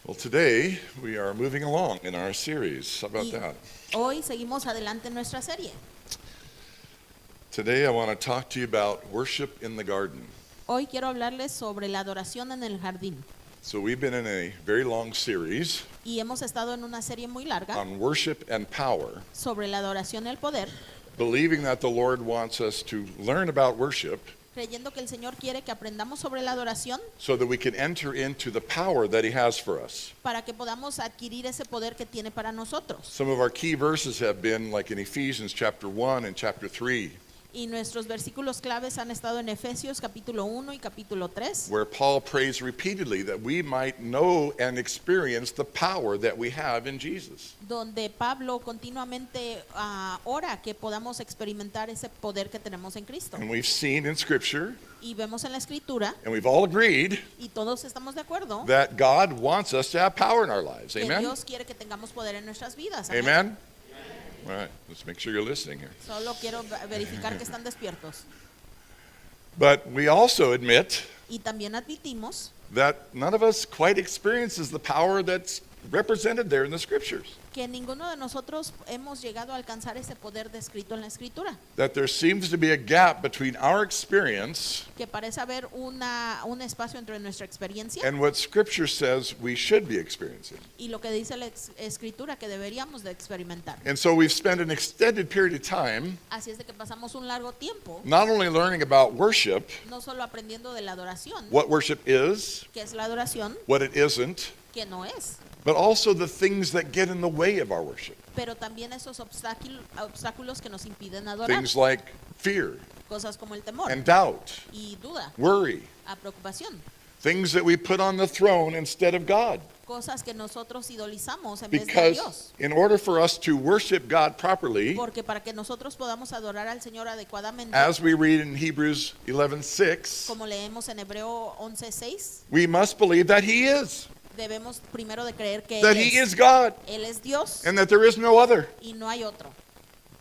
Well, today we are moving along in our series. How about Y that? hoy seguimos adelante en nuestra serie. Today I want to talk to you about worship in the garden. Hoy quiero hablarles sobre la adoración en el jardín. So we've been in a very long series Y hemos estado en una serie muy larga on worship and power, sobre la adoración y el poder, believing that the Lord wants us to learn about worship creyendo que el Señor quiere que aprendamos sobre la adoración so that we can enter into the power that He has for us. para que podamos adquirir ese poder que tiene para nosotros. Some of our key verses have been like in Ephesians chapter 1 and chapter 3, Y nuestros versículos claves han estado en Efesios capítulo 1 y capítulo 3, where Paul prays repeatedly that we might know and experience the power that we have in Jesus. donde Pablo continuamente ora que podamos experimentar ese poder que tenemos en Cristo. And we've seen in Scripture, Y vemos en la Escritura, and we've all agreed, y todos estamos de acuerdo, that God wants us to have power in our lives. que Amen? Dios quiere que tengamos poder en nuestras vidas. Amén. Amen? All right, let's make sure you're listening here. Solo quiero verificar que están despiertos. But we also admit Y también admitimos that none of us quite experiences the power that's represented there in the Scriptures. que ninguno de nosotros hemos llegado a alcanzar ese poder descrito en la Escritura. That there seems to be a gap between our experience Que parece haber un espacio entre nuestra experiencia and what Scripture says we should be experiencing. y lo que dice la Escritura que deberíamos de experimentar. And so we've spent an extended period of time Así es de que pasamos un largo tiempo not only learning about worship, no solo aprendiendo de la adoración, what worship is, que es la adoración, what it isn't, que no es, but also the things that get in the way of our worship. pero también esos obstáculos que nos impiden adorar. Things like fear Cosas como el temor and doubt, y duda, worry, preocupación. things that we put on the throne instead of God. Cosas que nosotros idolizamos en vez de Because Dios. in order for us to worship God properly, Porque para que nosotros podamos adorar al Señor adecuadamente, as we read in Hebrews 11:6, como leemos en Hebreo 11:6, we must believe that He is, debemos primero de creer que that Él He es. is God, Él es Dios and that there is no other, y no hay otro.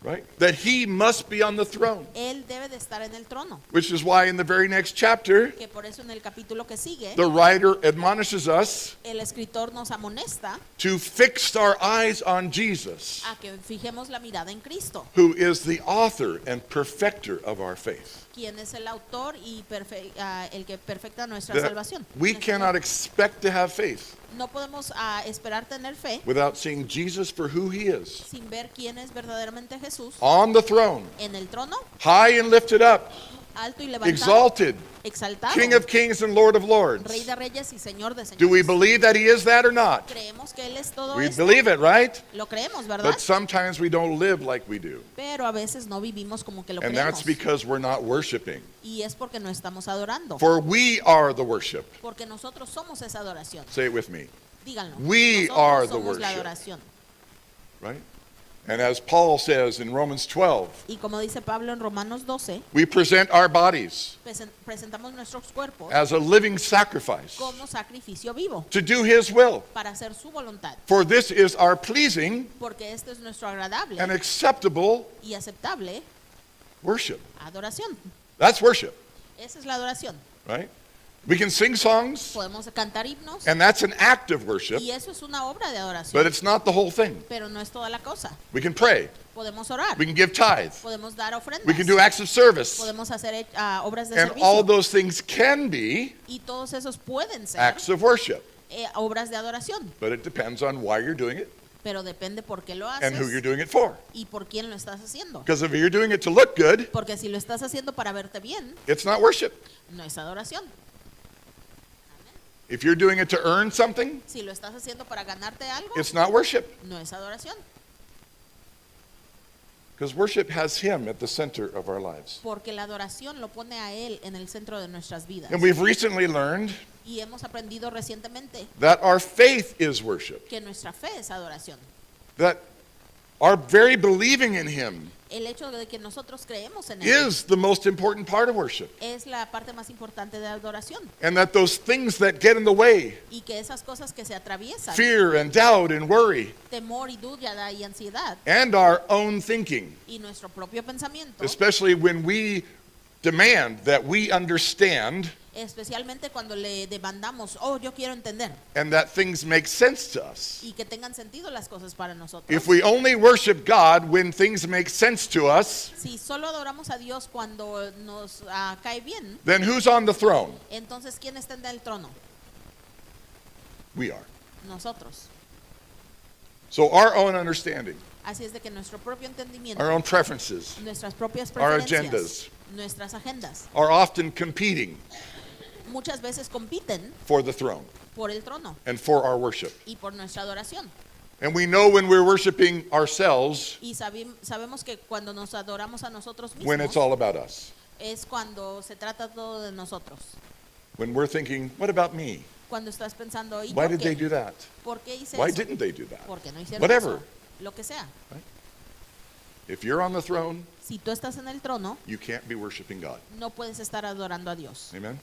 right? That He must be on the throne. Él debe de estar en el trono. Which is why in the very next chapter, Que por eso en el capítulo que sigue, the writer admonishes us el escritor nos amonesta to fix our eyes on Jesus, a que fijemos la mirada en Cristo, who is the author and perfecter of our faith. quien es el autor y el que perfecta nuestra That salvación. we cannot expect to have faith No podemos esperar tener fe without seeing Jesus for who He is, sin ver quién es verdaderamente Jesús on the throne, en el trono, high and lifted up, alto y levantado, exalted, exaltado, King of kings and Lord of Rey lords. de reyes y Señor de Do we señores. believe that He is that or not? Creemos que Él es todo We esto. believe it, right? Lo creemos, ¿verdad? But sometimes we don't live like we do. Pero a veces no vivimos como que lo And that's creemos. because we're not worshiping. Y es porque no estamos adorando. For we are the worship. Porque nosotros somos esa adoración. Say it with me. Díganlo. We Nosotros are the somos la worship. adoración. Right? And as Paul says in Romans 12, Y como dice Pablo en Romanos 12, we present our bodies presentamos nuestros cuerpos as a living sacrifice como sacrificio vivo to do His will. para hacer su voluntad. For this is our pleasing Porque esto es nuestro agradable and acceptable y aceptable worship. adoración. That's worship, Esa es la adoración. right? We can sing songs, Podemos cantar himnos and that's an act of worship, y eso es una obra de adoración. but it's not the whole thing. Pero no es toda la cosa. We can pray, Podemos orar, we can give tithe, podemos dar ofrendas, we can do acts of service, podemos hacer obras de and all servicio. those things can be Y todos esos pueden ser acts of worship, obras de adoración. but it depends on why you're doing it Pero depende por qué lo and who you're haces doing it for. y por quién lo estás haciendo. Because if you're doing it to look good, Porque si lo estás haciendo para verte bien, it's not worship. no es adoración. If you're doing it to earn something, Si lo estás haciendo para ganarte algo, it's not worship. no es adoración. Because worship has Him at the center of our lives. Porque la adoración lo pone a Él en el centro de nuestras vidas. And we've recently learned Y hemos aprendido recientemente that our faith is worship. que nuestra fe es adoración. That our very believing in Him El hecho de que nosotros creemos en Él is the most important part of worship. es la parte más importante de adoración. And that those things that get in the way, Y que esas cosas que se atraviesan, fear and doubt and worry, temor y duda y ansiedad, and our own thinking, y nuestro propio pensamiento, especially when we demand that we understand especialmente cuando le demandamos, oh, yo quiero entender, and that things make sense to us. y que tengan sentido las cosas para nosotros. If we only worship God when things make sense to us, Si solo adoramos a Dios cuando nos cae bien, then who's on the throne? entonces ¿quién está en el trono? We are. Nosotros. So our own understanding, Así es de que nuestro propio entendimiento, our own preferences, nuestras propias our preferencias, agendas nuestras agendas, are often competing muchas veces compiten for the throne por el trono and for our worship. y por nuestra adoración. And we know when we're worshiping ourselves Y sabemos que cuando nos adoramos a nosotros when it's mismos all about us. es cuando se trata todo de nosotros. When we're thinking, what about me? Cuando estás pensando, ¿y Why yo did they qué? do that? ¿Por qué hice Why eso? didn't they do that? ¿Por qué no hicieron Whatever. eso? Lo que sea. If you're on the throne, Si tú estás en el trono, you can't be worshiping God. no puedes estar adorando a Dios. Amen?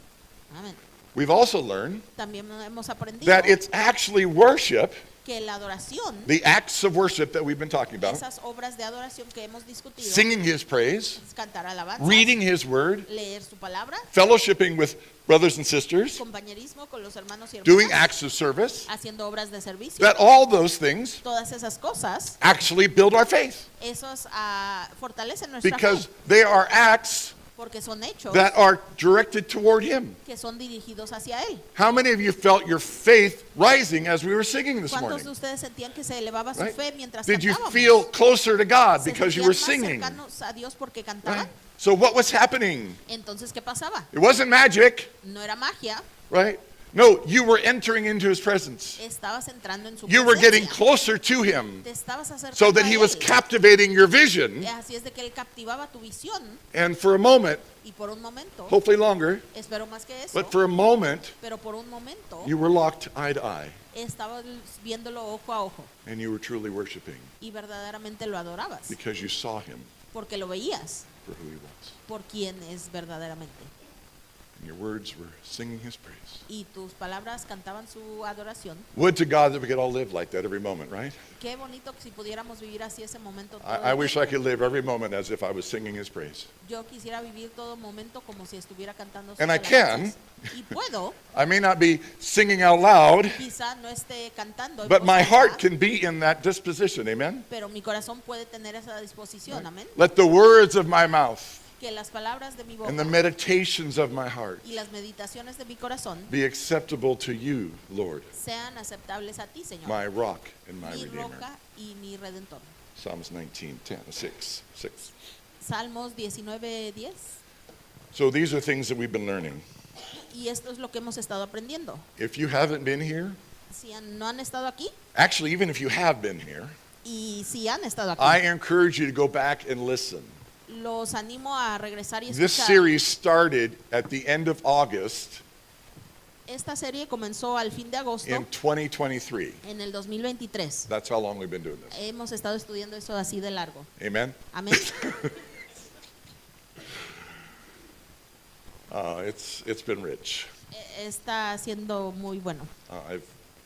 Amén. We've also learned También hemos aprendido that it's actually worship, que la adoración, the acts of worship that we've been talking about, esas obras de adoración que hemos discutido, singing His praise, es cantar alabanzas, reading His word, leer su palabra, fellowshipping with brothers and sisters, compañerismo con los hermanos y doing hermanas, acts of service, haciendo obras de servicio, that all those things todas esas cosas, actually build our faith esos fortalecen nuestra because fe, they are acts porque son hechos that are directed toward Him. que son dirigidos hacia Él. How many of you felt your faith rising as we were singing this ¿Cuántos morning? de ustedes sentían que se elevaba su Right? fe mientras Did you cantábamos? feel closer to God ¿Se because you sentían were más singing? cercanos a Dios porque cantaban? Right? So what was happening? Entonces, ¿qué pasaba? It wasn't magic, No era magia, right? No, you were entering into His presence. estabas entrando en su You were getting presencia. closer to Him Te estabas acercando so that a He was Él. captivating your vision. Así es de que Él captivaba tu visión And for a moment, y por un momento, hopefully longer, espero más que eso, but for a moment, pero por un momento you were locked eye to eye estabas viéndolo ojo a ojo and you were truly worshiping y verdaderamente lo adorabas because you saw Him porque lo veías for who He was. por quien es verdaderamente. And your words were singing His praise. Y tus palabras cantaban su adoración. Would to God that we could all live like that every moment, right? Qué bonito que si pudiéramos vivir así ese momento todo I el wish I tiempo. could live every moment as if I was singing His praise. Yo quisiera vivir todo momento como si estuviera cantando sus And I alabanzas. Y puedo, I may not be singing out loud, quizá no esté cantando en but voz my alta, heart can be in that disposition, amen? pero mi corazón puede tener esa disposición, amén. Let the words of my mouth Que las palabras de mi boca and the meditations of my heart y las meditaciones de mi corazón be acceptable to you, Lord, sean aceptables a ti, Señor, my rock and my mi redeemer. roca y mi redentor. Psalms 6. Salmos 19:10. So these are things that we've been learning. Y esto es lo que hemos estado aprendiendo. If you haven't been here, Si no han estado aquí actually, even if you have been here, y si han estado aquí, I encourage you to go back and listen. los animo a regresar y This escuchar. series started at the end of August Esta serie comenzó al fin de agosto in 2023. en el 2023. That's how long we've been doing this. Hemos estado estudiando eso así de largo. Amen? Amén. It's been rich. Está siendo muy bueno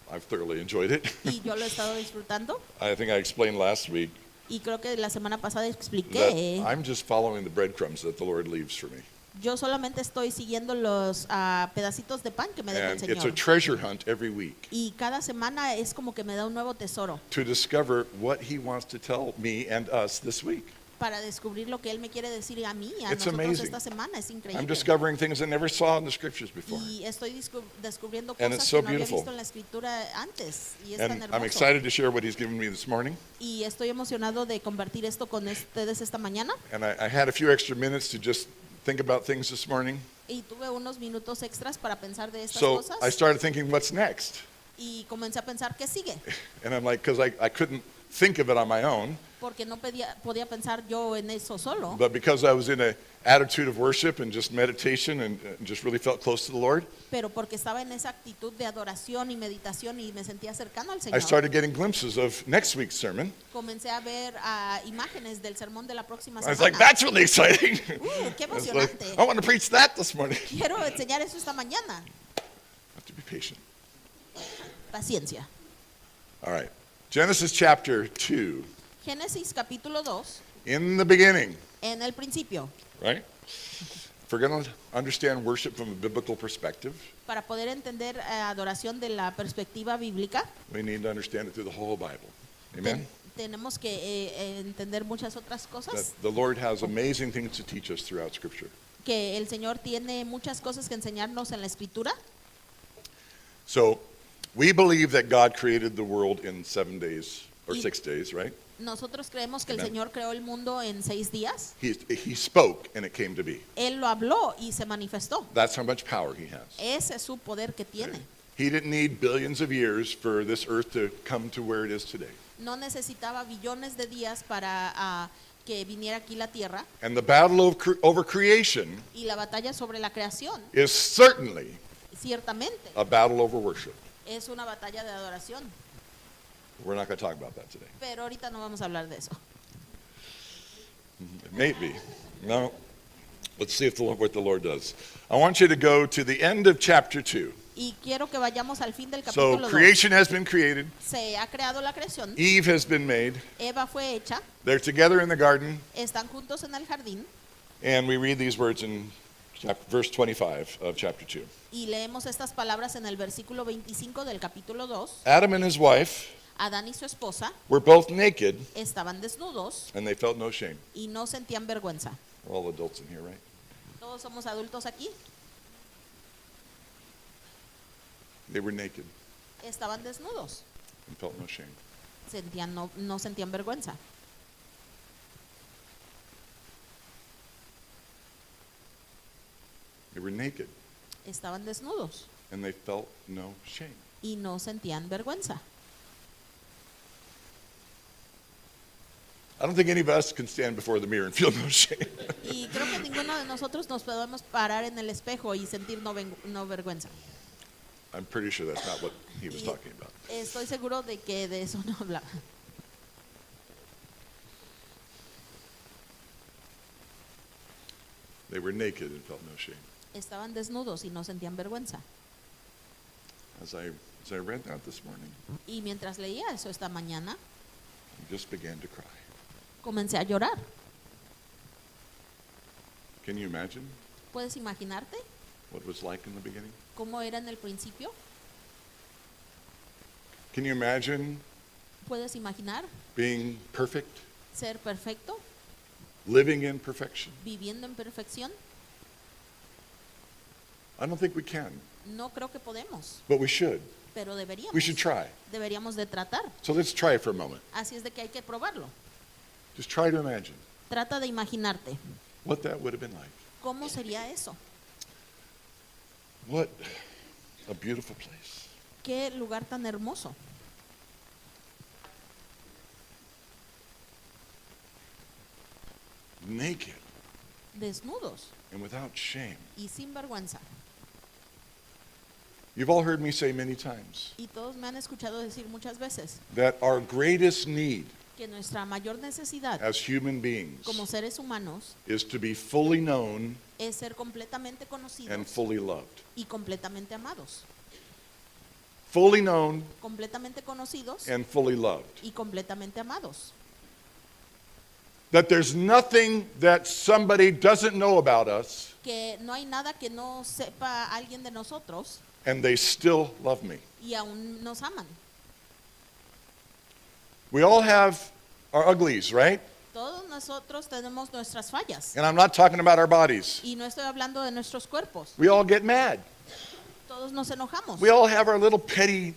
I've thoroughly enjoyed it. y yo lo he estado disfrutando I think I explained last week y creo que la semana pasada that expliqué. I'm just following the breadcrumbs that the Lord leaves for me. Yo solamente estoy siguiendo los pedacitos de pan que me deja el And it's a Señor. treasure hunt every week Y cada semana es como que me da un nuevo tesoro to discover what He wants to tell me and us this week. para descubrir lo que Él me quiere decir a mí, a It's nosotros amazing. esta semana. Es I'm increíble. discovering things I never saw in the scriptures before. Y estoy descubriendo And cosas it's so que no había beautiful. visto en la escritura antes. Y es tan And I'm hermoso. excited to share what He's given me this morning. Y estoy emocionado de compartir esto con ustedes esta mañana. And I had a few extra minutes to just think about things this morning. Y tuve unos minutos extras para pensar de estas So cosas. I started thinking, what's next? Y comencé a pensar qué sigue. And I'm like, because I couldn't think of it on my own, Porque no podía pensar yo en eso solo. but because I was in an attitude of worship and just meditation and just really felt close to the Lord, Pero porque estaba en esa actitud de adoración y meditación y me sentía cercano al I Señor. started getting glimpses of next week's sermon. Comencé a ver imágenes del sermón de la próxima I was like, semana. that's really exciting. Qué I was like, emocionante. I want to preach that this morning. Quiero enseñar eso esta mañana. Have to be patient. Paciencia. All right. Genesis chapter 2. Génesis capítulo 2, In the beginning, en el principio. right? If we're going to understand worship from a biblical perspective, para poder entender adoración de la perspectiva bíblica, we need to understand it through the whole Bible. Amen? tenemos que entender muchas otras That cosas, the Lord has amazing things to teach us throughout Scripture. que el Señor tiene muchas cosas que enseñarnos en la Escritura. So, we believe that God created the world in 7 days, or Y- 6 days, right? Nosotros creemos que el Amen. Señor creó el mundo en 6 días. He spoke and it came to be. Él lo habló y se manifestó. That's how much power he has. Ese es su poder que tiene. He didn't need billions of years for this earth to come to where it is today. No necesitaba billones de días para que viniera aquí la tierra, And the battle over creation y la batalla sobre la creación, is certainly ciertamente, a battle over worship. es una batalla de adoración. We're not going to talk about that today. Pero ahorita no vamos a hablar de eso. It may be. No. Let's see if what the Lord does. I want you to go to the end of chapter 2. Y quiero que vayamos al fin del So capítulo 2. creation has been created. Se ha creado la creación, Eve has been made. Eva fue hecha, They're together in the garden. están juntos en el jardín, And we read these words in verse 25 of chapter 2. y leemos estas palabras en el versículo 25 del capítulo 2. Adam and his wife Adán y su esposa were both naked, estaban desnudos and they felt no shame. y no sentían vergüenza. We're all adults in here, right? Todos somos adultos aquí. They were naked Estaban desnudos, and felt no shame. no sentían vergüenza. They were naked Estaban desnudos and they felt no shame. y no sentían vergüenza. I don't think any of us can stand before the mirror and feel no shame. Y creo que ninguno de nosotros nos podemos parar en el espejo y sentir no vergüenza. I'm pretty sure that's not what he was talking about. Estoy seguro de que de eso no hablaba. They were naked and felt no shame. Estaban desnudos y no sentían vergüenza. As I read that this morning, Y mientras leía eso esta mañana, I just began to cry. comencé a llorar. Can you imagine ¿Puedes imaginarte what it was like in the beginning? cómo era en el principio? Can you imagine ¿Puedes imaginar being perfect, ser perfecto, living in perfection? viviendo en perfección? I don't think we can, No creo que podemos, but we should. pero deberíamos. We should try. Deberíamos de tratar. So let's try it for a moment. Así es de que hay que probarlo. Just try to imagine Trata de imaginarte what that would have been like. cómo sería eso. What a beautiful place. Qué lugar tan hermoso. Naked Desnudos and without shame. y sin vergüenza. You've all heard me say many times Y todos me han escuchado decir muchas veces that our greatest need que nuestra mayor necesidad as human beings como seres humanos is to be fully known es ser completamente conocidos and fully loved. y completamente amados. Fully known Completamente conocidos and fully loved. y completamente amados. That there's nothing that somebody doesn't know about us Que no hay nada que no sepa alguien de nosotros and they still love me. y aún nos aman. We all have our uglies, right? Todos nosotros tenemos nuestras fallas. And I'm not talking about our bodies. Y no estoy hablando de nuestros cuerpos. We all get mad. Todos nos enojamos. We all have our little petty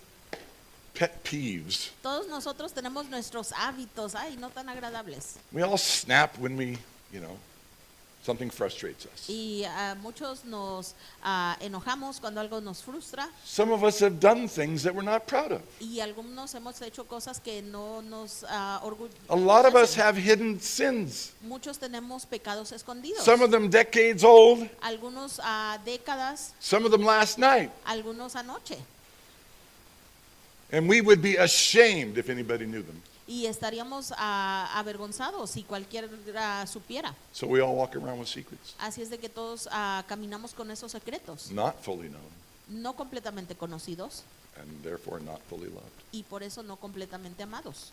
pet peeves. Todos nosotros tenemos nuestros hábitos, ay, no tan agradables. We all snap when something frustrates us. Y muchos nos enojamos cuando algo nos frustra. Some of us have done things that we're not proud of. Y algunos hemos hecho cosas que no nos A lot of us orgullecen. have hidden sins. Muchos tenemos pecados escondidos. Some of them decades old, Algunos décadas, some of them last night. algunos anoche. And we would be ashamed if anybody knew them. Y estaríamos avergonzados si cualquiera supiera. So we all walk around with secrets, Así es de que todos caminamos con esos secretos, not fully known, no completamente conocidos and therefore not fully loved. y por eso no completamente amados.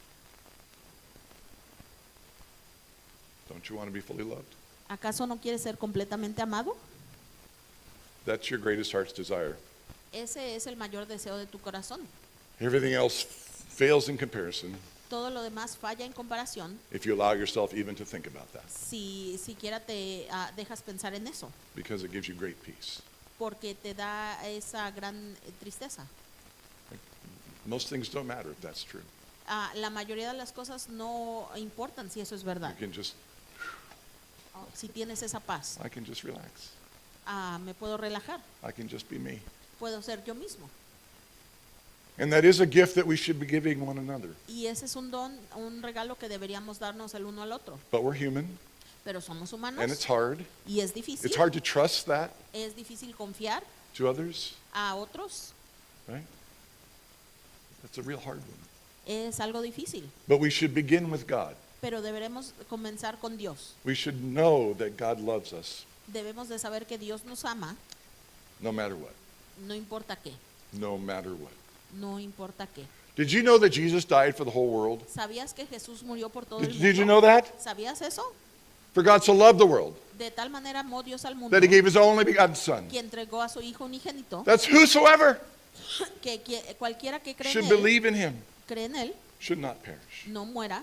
Don't you want to be fully loved? ¿Acaso no quieres ser completamente amado? That's your greatest heart's desire. Ese es el mayor deseo de tu corazón. Everything else fails in comparison Todo lo demás falla en comparación if you allow yourself even to think about that, si siquiera te dejas pensar en eso, because it gives you great peace. porque te da esa gran tristeza. Most things don't matter if that's true. La mayoría de las cosas no importan si eso es verdad. You can just, Si tienes esa paz, I can just relax. me puedo relajar, I can just be me. puedo ser yo mismo. And that is a gift that we should be giving one another. Y ese es un don, un regalo que deberíamos darnos el uno al otro. But we're human, Pero somos and humanos it's hard. y es difícil. It's hard to trust that Es difícil confiar to others, a otros. right? That's a real hard one. Es algo difícil. But we should begin with God. Pero deberemos comenzar con Dios. We should know that God loves us Debemos de saber que Dios nos ama, no matter what. no importa qué, No matter what. no importa qué. Did you know that Jesus died for the whole world? ¿Sabías que Jesús murió por todo el mundo? Did you know that? ¿Sabías eso? For God so loved the world De tal manera amó Dios al mundo that he gave his only begotten Son. que entregó a su Hijo unigénito, That's whosoever que cualquiera que cree should en él, believe in him cree en él, should not perish. no muera.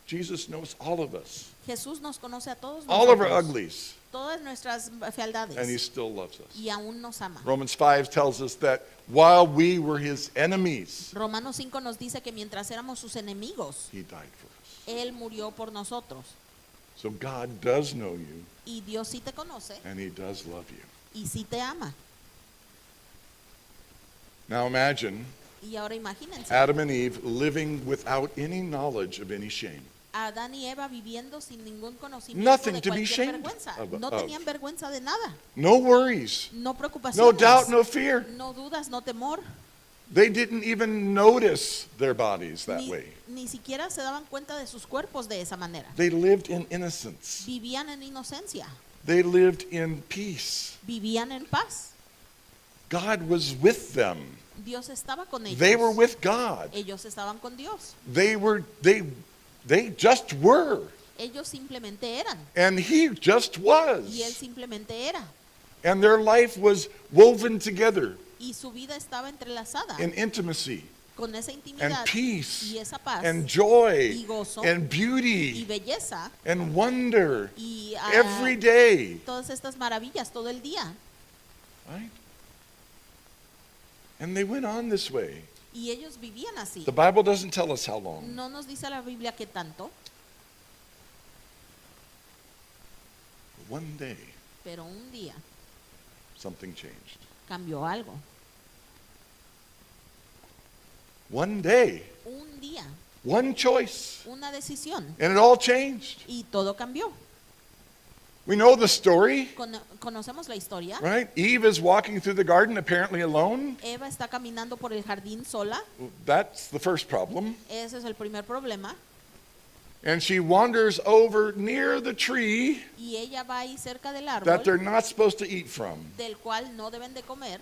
Jesus knows all of us, Jesús nos conoce a todos all of our nosotros, uglies, todas nuestras fealdades, and he still loves us. y aún nos ama. Romans 5 tells us that while we were his enemies, Romanos 5 nos dice que mientras éramos sus enemigos, he died for us. Él murió por nosotros. So God does know you, Y Dios sí te conoce and he does love you. y sí te ama. Now imagine Y ahora imagínense, Adam and Eve living without any knowledge of any shame. Adán y Eva viviendo sin ningún conocimiento Nothing de to be cualquier ashamed vergüenza. of. No tenían vergüenza de nada, No worries, no no preocupaciones, doubt, no fear. no dudas, no temor. They didn't even notice their bodies that way. Ni siquiera se daban cuenta de sus cuerpos de esa manera. They lived in innocence. Vivían en inocencia, They lived in peace. vivían en paz. God was with them. Dios estaba con ellos. They were with God. Ellos estaban con Dios. They just were. Ellos simplemente eran. And he just Y Él was. simplemente era. And their life was woven together Y su vida estaba entrelazada in intimacy con esa and intimidad peace y esa paz and joy y gozo and y beauty belleza and wonder y every day. todas estas maravillas todo el día. Right? And they went on this way. Y ellos vivían así. The Bible doesn't tell us how long. No nos dice la Biblia que tanto, One day, pero un día something changed. cambió algo. One day, Un día, one choice, una decisión and it all changed. y todo cambió. We know the story, Conocemos la historia. right? Eve is walking through the garden apparently alone. Eva está caminando por el jardín sola. That's the first problem. Ese es el primer problema. And she wanders over near the tree Y ella va ahí cerca del that they're árbol not supposed to eat from. del cual no deben de comer.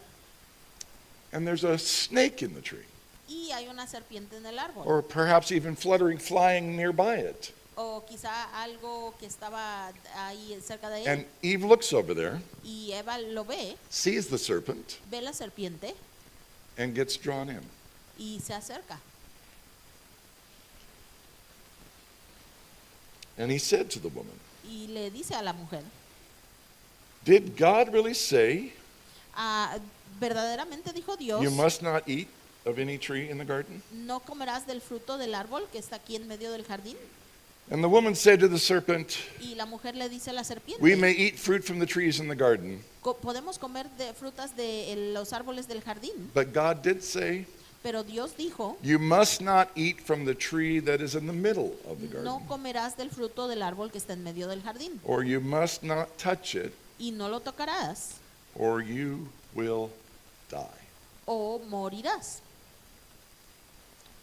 And there's a snake in the tree, Y hay una serpiente en el árbol. or perhaps even flying nearby it. O quizá algo que estaba ahí cerca de él. And Eve looks over there, Y Eva lo ve, sees the serpent, ve la serpiente and gets drawn in. y se acerca. And he said to the woman, Y le dice a la mujer, "Did God really say verdaderamente dijo Dios, you must not eat of any tree in the garden?" no comerás del fruto del árbol que está aquí en medio del jardín. And the woman said to the serpent, Y la mujer le dice a la serpiente, "We may eat fruit from the trees in the garden, podemos comer de frutas de los árboles del jardín, but God did say, pero Dios dijo, you must not eat from the tree that is in the middle of the no garden, comerás del fruto del árbol que está en medio del jardín, or you must not touch it, y no lo tocarás, or you will die. o morirás.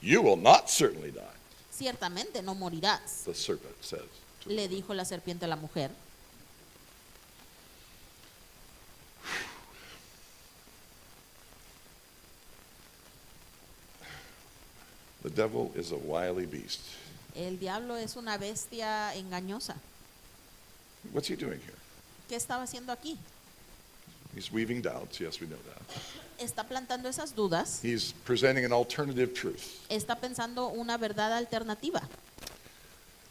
You will not certainly die," Ciertamente no morirás, the serpent says. to the le woman. dijo la serpiente a la mujer. The devil is a wily beast. El diablo es una bestia engañosa. What's he doing here? ¿Qué estaba haciendo aquí? He's weaving doubts. Yes, we know that. está plantando esas dudas, He's presenting an alternative truth. está pensando una verdad alternativa.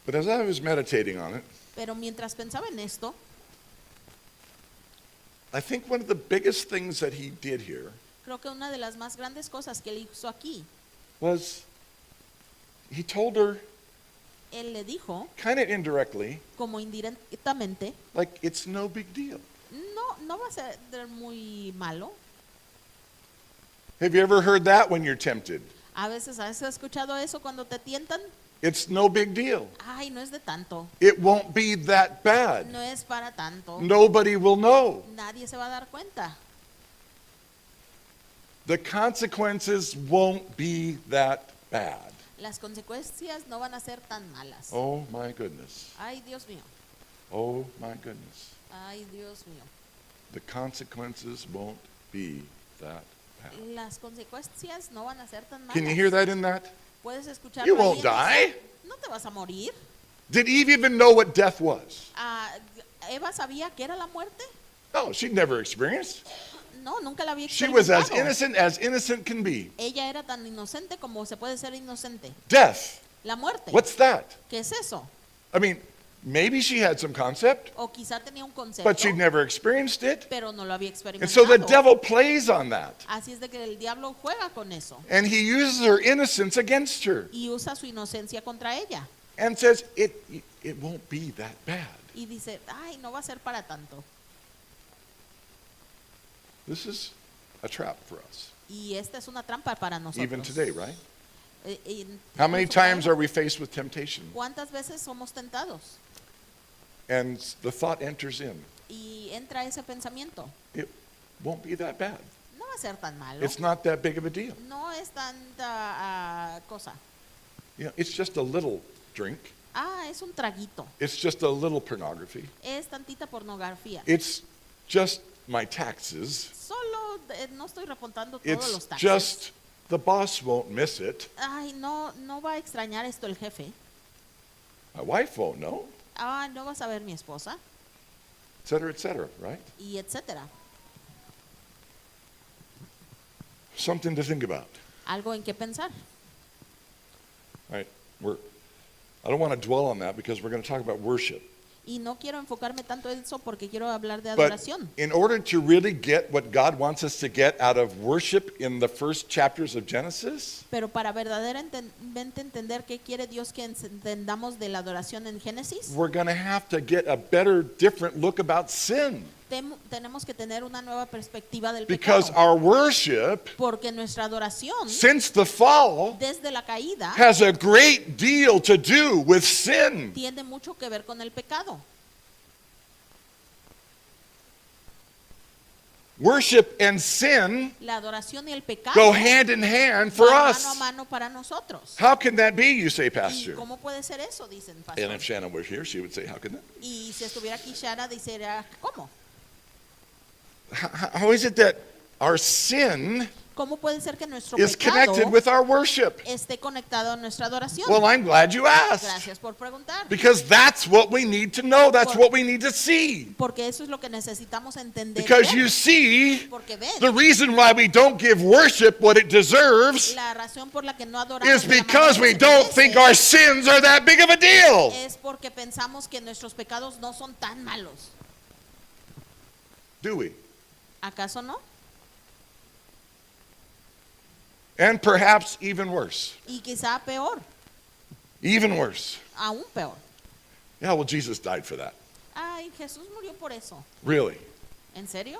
But as I was meditating on it, Pero mientras pensaba en esto, I think one of the biggest things that he did here creo que una de las más grandes cosas que él hizo aquí, was he told her, él le dijo, kind of indirectly, como indirectamente, like, it's no big deal. no va a ser muy malo. Have you ever heard that when you're tempted? A veces has escuchado eso cuando te tientan. It's no big deal. Ay, no es de tanto, It won't be that bad. no es para tanto, Nobody will know. nadie se va a dar cuenta. The consequences won't be that bad. Las consecuencias no van a ser tan malas. Oh my goodness. Ay, Dios mío, Oh my goodness. ay, Dios mío. The consequences won't be that bad. Las consecuencias no van a ser tan malas. Can you hear that in that? Puedes escucharlo You ahí won't en eso. die. No te vas a morir. Did Eve even know what death was? Ah, ¿Eva sabía que era la muerte? No, she'd never experienced. No, nunca la había She was as experimentado. innocent can be. Ella era tan inocente como se puede ser inocente. Death. La muerte. What's that? ¿Qué es eso? I mean, maybe she had some concept, O quizá tenía un concepto, but she'd never experienced it. pero no lo había And so the experimentado. devil plays on that. Así es de que el diablo juega con eso And he uses her innocence against her y usa su inocencia contra ella and says, it won't be that bad. y dice, ay, no va a ser para tanto. This is a trap for us, Y esta es una trampa para nosotros. even today, right? En- How many incluso times hoy, are we faced with temptation? ¿Cuántas veces somos tentados? And the thought enters in, Y entra ese pensamiento, it won't be that bad. no va a ser tan malo. It's not that big of a deal. No es tanta cosa. You know, it's just a little drink. Ah, es un traguito. It's just a little pornography. Es tantita pornografía. It's just my taxes. Solo no estoy reportando todos It's los taxes. just the boss won't miss it. Ay, no va a extrañar esto el jefe. My wife won't know, Ah, no vas a ver mi esposa. et cetera, right? Y etcétera. Something to think about. Algo en qué pensar. Right? I don't want to dwell on that because we're going to talk about worship. Y no quiero enfocarme tanto en eso porque quiero hablar de But adoración. in order to really get what God wants us to get out of worship in the first chapters of Genesis, Pero para verdaderamente entender qué quiere Dios que entendamos de la adoración en Génesis, we're going to have to get a better, different look about sin. tenemos que tener una nueva perspectiva del Because pecado. our worship, Porque nuestra adoración, since the fall, desde la caída, has a great deal to do with sin. tiene mucho que ver con el pecado. Worship and sin La adoración y el pecado go hand in hand for van us. mano a mano para nosotros. How can that be, you say, ¿Y Pastor? cómo puede ser eso? Dicen, And pastor. if Shannon were here, she would say, how can that? Y si estuviera aquí Shara, diría, ¿cómo? How is it that our sin ¿Cómo puede ser que nuestro is pecado connected with our worship? esté conectado a nuestra adoración? Well, I'm glad you asked. Gracias por preguntar. Because that's what we need to know. That's what we need to see. Porque eso es lo que necesitamos entender. Because ver. you see, Porque ven, the reason why we don't give worship what it deserves la razón por la que no adoramos is de la because manera we que don't merece think our sins are that big of a deal. es porque pensamos que nuestros pecados no son tan malos. Do we? ¿Acaso no? And perhaps even worse. Y quizá peor, Even worse. aún peor. Yeah, well, Jesus died for that. Ay, Jesús murió por eso. Really? ¿En serio?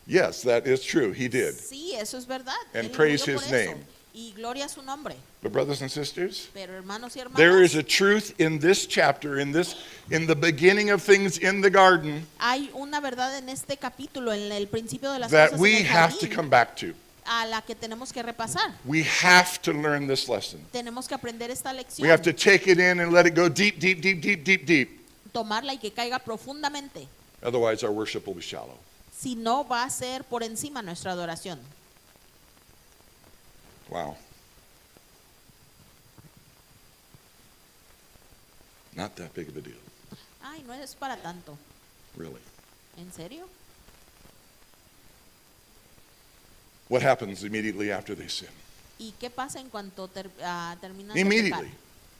Yes, that is true. He did. Sí, eso es verdad. And Él praise murió his por eso. name. Y gloria a su nombre. But brothers and sisters, Pero hermanos y hermanas, there is a truth in this chapter, in the beginning of things in the garden, hay una verdad en este capítulo, en el principio de las that cosas we en el have to jardín, come back to. a la que tenemos que repasar. We have to learn this lesson. Tenemos que aprender esta lección, We have to take it in and let it go deep, deep, deep, deep, deep, deep. tomarla y que caiga profundamente. Otherwise, our worship will be shallow. Si no, va a ser por encima nuestra adoración. Wow. Not that big of a deal, Ay, no es para tanto. really. ¿En serio? What happens immediately after they sin? ¿Y qué pasa en cuanto terminan de Immediately. pecar?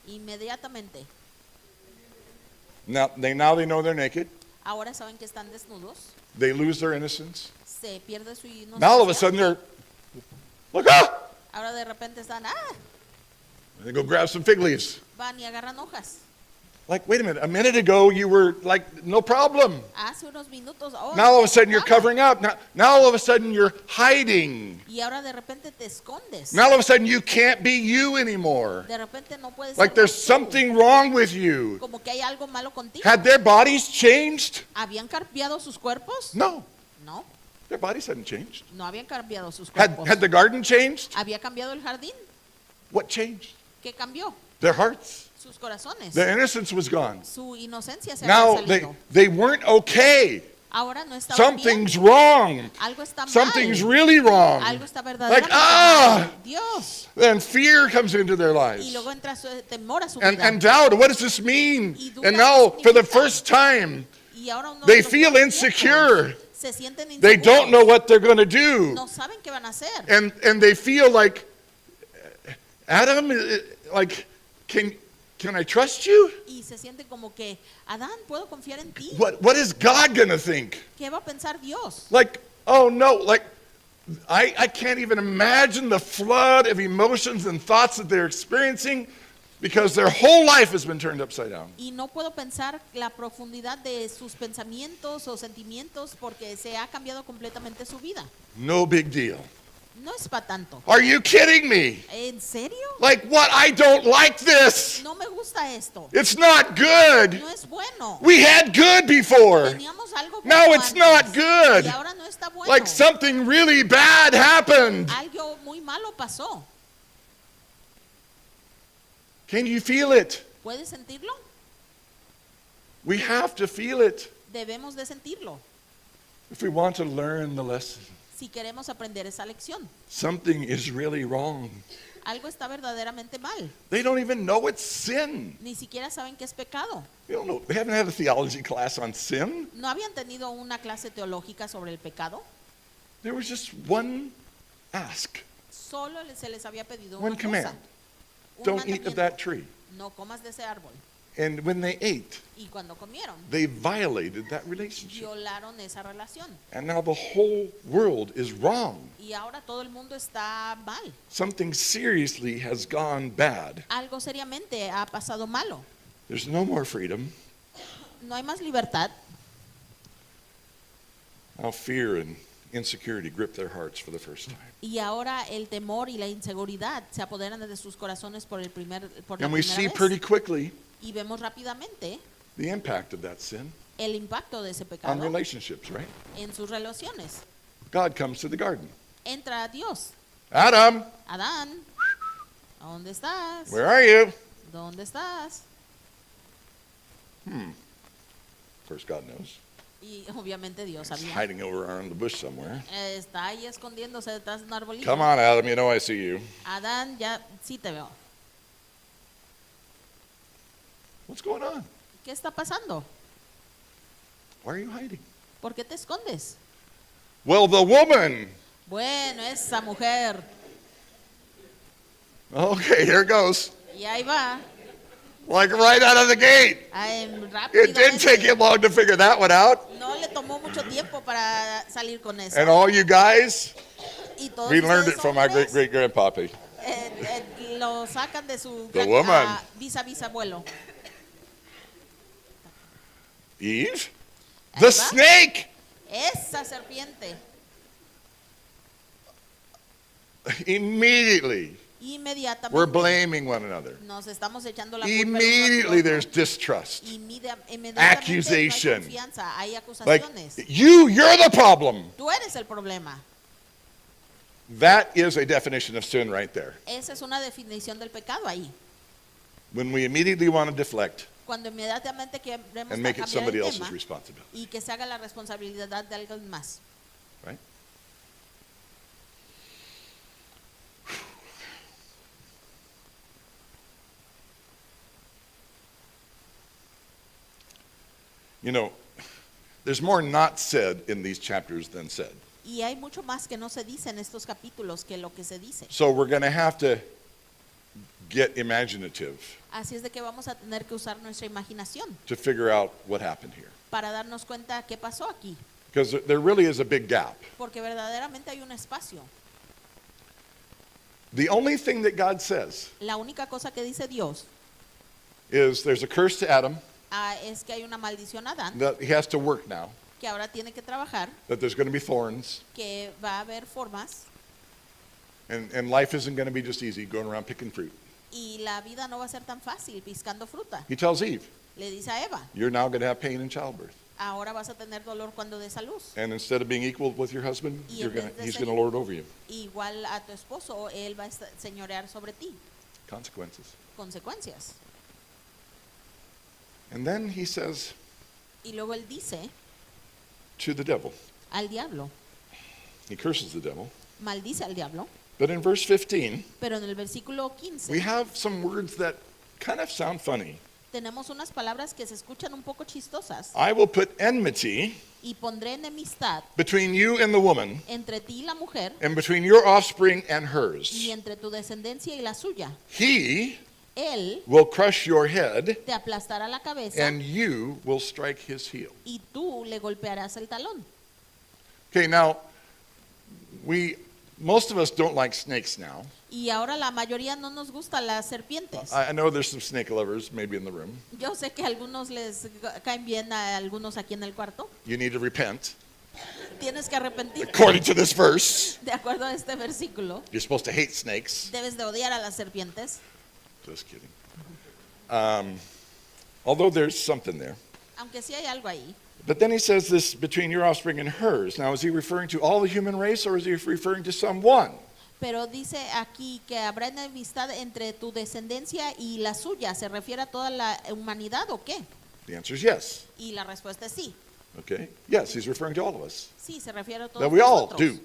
Inmediatamente. Now they know they're naked. Ahora saben que están desnudos. They lose their innocence. Se pierde su Now all of a inocencia. sudden they're, look, ah! Ahora de repente están, And they go grab some fig leaves. van y agarran hojas. Like, wait a minute, a minute ago you were like, no problem. Hace unos minutos, Now all of a no sudden you're nada. covering up. Now all of a sudden you're hiding. Y ahora de repente te escondes. Now all of a sudden you can't be you anymore. De repente no puedes Like ser there's tú. something wrong with you. Como que hay algo malo contigo. Had their bodies changed? ¿Habían cambiado sus cuerpos? No, No, their bodies hadn't changed. no habían cambiado sus Had cuerpos. the garden changed? ¿Había cambiado el jardín? What changed? ¿Qué cambió? Their hearts. Sus corazones. Their innocence was gone. Su inocencia se Now había salido. they weren't okay. Ahora no estaban Something's bien. wrong. Algo está mal. Something's really wrong. Algo está Like, verdaderamente ah! mal. Dios. Then fear comes into their Y lives. luego entra su temor a su And vida. doubt. What does this mean? Y duda, And now, ¿qué for the significa? first time, Y ahora uno they de los feel cuantos insecure. tiempos se sienten they don't inseguros. know what they're going to do. No saben qué van a hacer. And they feel like, Adam, like, can I trust you? Y se sienten como que, Adán, ¿puedo confiar en ti? What is God going to think? ¿Qué va a pensar Dios? Like, oh no, like, I can't even imagine the flood of emotions and thoughts that they're experiencing because their whole life has been turned upside down. Y no puedo pensar la profundidad de sus pensamientos o sentimientos porque se ha cambiado completamente su vida. No big deal. No es para tanto. Are you kidding me? ¿En serio? Like, what? I don't like this. No me gusta esto. It's not good. No es bueno. We had good before. Teníamos algo bueno Now it's antes, not good. y ahora no está bueno. Like something really bad happened. Algo muy malo pasó. Can you feel it? ¿Puedes sentirlo? We have to feel it Debemos de sentirlo if we want to learn the lesson. si queremos aprender esa lección. Something is really wrong. Algo está verdaderamente mal. They don't even know it's sin. Ni siquiera saben que es pecado. They don't know. They haven't had a theology class on sin. ¿No habían tenido una clase teológica sobre el pecado? There was just one ask. Solo se les había pedido One una cosa. command. Un Don't eat of mandamiento. that tree. No comas de ese árbol. And when they ate, Y cuando comieron, they violated that relationship. violaron esa relación. And now the whole world is wrong. Y ahora todo el mundo está mal. Something seriously has gone bad. Algo seriamente ha pasado malo. There's no more freedom. No hay más libertad. Now fear and insecurity grip their hearts for the first time. Y ahora el temor y la inseguridad se apoderan de sus corazones por la And we see primera pretty vez. quickly Y vemos rápidamente the impact of that sin el impacto de ese on pecado relationships, right? en sus relaciones. God comes to the garden. Entra Dios. Adam, Adán, ¿a dónde estás? where are you? ¿Dónde estás? Of course, God knows. Y obviamente Dios He's sabía. hiding over on the bush somewhere. Está ahí escondiéndose detrás de un arbolito. Come on, Adam, you know I see you. Adán, ya sí te veo. What's going on? ¿Qué está pasando? Why are you hiding? ¿Por qué te escondes? Well, the woman. Bueno, esa mujer. Okay, here it goes. Y ahí va. Like right out of the gate. It didn't take him Rápidamente. long to figure that one out. No le tomó mucho tiempo para salir con eso. And all you guys, Y todos we learned ustedes it from our hombres, great-great-grandpappy. lo sacan de su The woman. bisabuelo. Eve? Ahí The va. snake! Esa serpiente. Immediately, Inmediatamente. we're blaming one another. Nos estamos echando la culpa. el uno al Immediately, otro. there's distrust. Inmediatamente Accusation. no hay confianza, hay Like, acusaciones. you're the problem. Tú eres el problema. That is a definition of sin right there. Esa es una definición del pecado ahí. When we immediately want to deflect Cuando inmediatamente queremos and make it cambiar somebody el else's tema responsibility, y que se haga la responsabilidad de alguien más. right? You know, there's more not said in these chapters than said. Y hay mucho más que no se dice en estos capítulos que lo que se dice. So we're going to have to get imaginative Así es de que vamos a tener que usar nuestra imaginación to figure out what happened here. para darnos cuenta qué pasó aquí. Because there really is a big gap. Porque verdaderamente hay un espacio. The only thing that God says La única cosa que dice Dios is there's a curse to Adam es que hay una maldición a Adán, that he has to work now, que ahora tiene que trabajar, that there's going to be thorns, que va a haber formas and life isn't going to be just easy going around picking fruit. y la vida no va a ser tan fácil piscando fruta. He tells Eve, Le dice a Eva, you're now going to have pain in childbirth. ahora vas a tener dolor cuando des a luz. And instead of being equal with your husband, Y en vez de he's ser going to lord over you. igual a tu esposo, él va a señorear sobre ti. Consequences. Consecuencias. And then he says Y luego él dice to the devil, al diablo, he curses the devil. maldice al diablo, But in verse 15, pero en el versículo we 15 have some words that kind of sound funny. tenemos unas palabras que se escuchan un poco chistosas. I will put enmity Y pondré enemistad between you and the woman, entre ti y la mujer, and between your offspring and y hers. entre tu descendencia y la suya. He Él will crush your head, te aplastará la cabeza and you will strike his heel. y tú le golpearás el talón. Okay, now, most of us don't like snakes now. Y ahora la mayoría no nos gustan las serpientes. I know there's some snake lovers maybe in the room. Yo sé que a algunos les caen bien, a algunos aquí en el cuarto. You need to repent. Tienes que arrepentirte. According to this verse, De acuerdo a este versículo, you're supposed to hate snakes. debes de odiar a las serpientes. Just kidding. Although there's something there. Aunque sí hay algo ahí. But then he says this between your offspring and hers. Now, is he referring to all the human race or is he referring to someone? Pero dice aquí que habrá enemistad entre tu descendencia y la suya. ¿Se refiere a toda la humanidad o qué? The answer is yes. Y la respuesta es sí. Okay? Yes, he's referring to all of us. Sí, se refiere a todos That we all nosotros.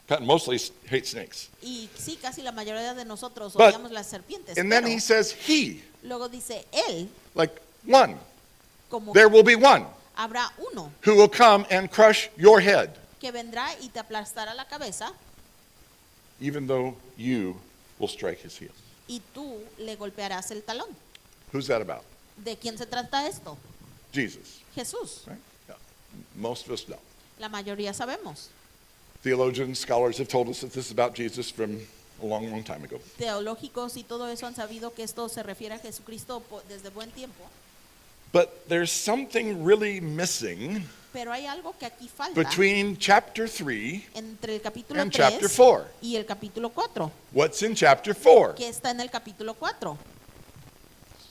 do. Mostly hate snakes. Y sí, casi la mayoría de nosotros But- odiamos las serpientes. And then Pero he says he, luego dice él, like one. como There will be one habrá uno who will come and crush your head, que vendrá y te aplastará la cabeza even though you will strike his heel. y tú le golpearás el talón. Who's that about? ¿De quién se trata esto? Jesus, Jesús. right? Yeah. Most of us know. La mayoría sabemos. Theologians, scholars have told us that this is about Jesus from a long, long time ago. Teológicos y todo eso han sabido que esto se refiere a Jesucristo desde buen tiempo. But there's something really missing Pero hay algo que aquí falta between chapter 3. entre el capítulo and 3 chapter 4. y el capítulo 4. What's in chapter 4? ¿Qué está en el capítulo 4?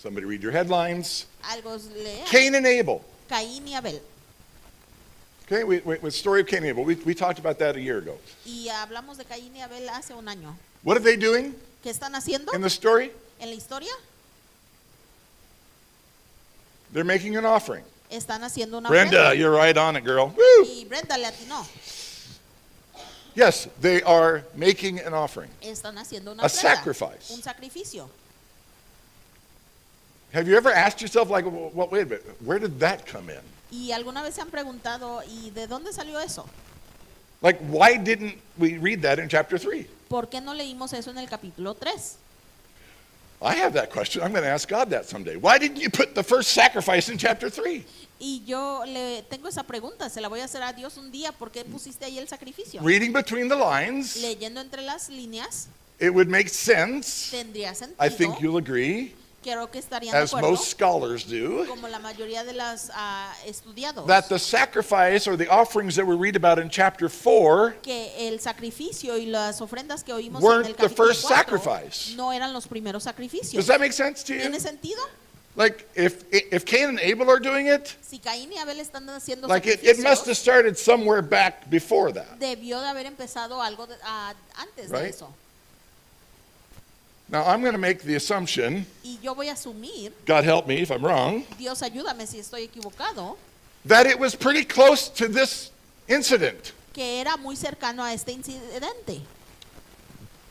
Somebody read your headlines. Algo lea. Cain and Abel. Caín y Abel. Okay, with the story of Cain and Abel. We talked about that a year ago. Y hablamos de Caín y Abel hace un año. What are they doing ¿Qué están haciendo in the story? en la historia? They're making an offering. Están haciendo una Brenda, ofrenda. you're right on it, girl. Woo! Y Brenda le atinó. Yes, they are making an offering. Están haciendo una A ofrenda, sacrifice. un sacrificio. Have you ever asked yourself, like, well, wait a minute, where did that come in? Y alguna vez se han preguntado, ¿y de dónde salió eso? Like, why didn't we read that in chapter 3? ¿Por qué no leímos eso en el capítulo 3? I have that question. I'm going to ask God that someday. Why didn't you put the first sacrifice in chapter 3? Y yo le tengo esa pregunta, se la voy a hacer a Dios un día, ¿por qué pusiste ahí el sacrificio? Reading between the lines, Leyendo entre las líneas, it would make sense, tendría I think sentido, you'll agree, creo que estarían de as acuerdo, most scholars do, como la mayoría de las estudiados, that the sacrifice or the offerings that we read about in chapter 4 que el sacrificio y las ofrendas que oímos weren't en el the capítulo first 4 sacrifice. no eran los primeros sacrificios. Does that make sense to you? ¿Tiene sentido? Like, if Cain and Abel are doing it, Si Caín y Abel están haciendo like it must have sacrificios, started somewhere back before that. debió de haber empezado algo antes de Right. eso. Now, I'm going to make the assumption, Y yo voy a asumir, God help me if I'm wrong, Dios ayúdame si estoy equivocado, that it was pretty close to this incident. que era muy cercano a este incidente,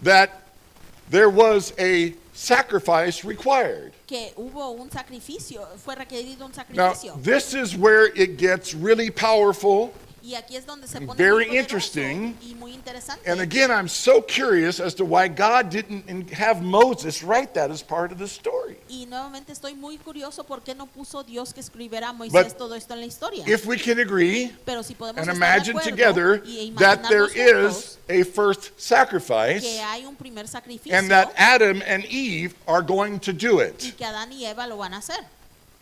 That there was a sacrifice required. que hubo un sacrificio, fue requerido un Now, sacrificio. this is where it gets really powerful Y aquí es donde se pone Very muy poderoso interesting. y muy interesante. And again, I'm so curious as to why God didn't have Moses write that as part of the story. Y nuevamente estoy muy curioso por qué no puso Dios que escribiera a Moisés But todo esto en la historia. If we can agree Pero si podemos and estar de imagine acuerdo together y that there imaginarnos is juntos a first sacrifice que hay un primer sacrificio and that Adam and Eve are going to do y it. que Adán y Eva lo van a hacer.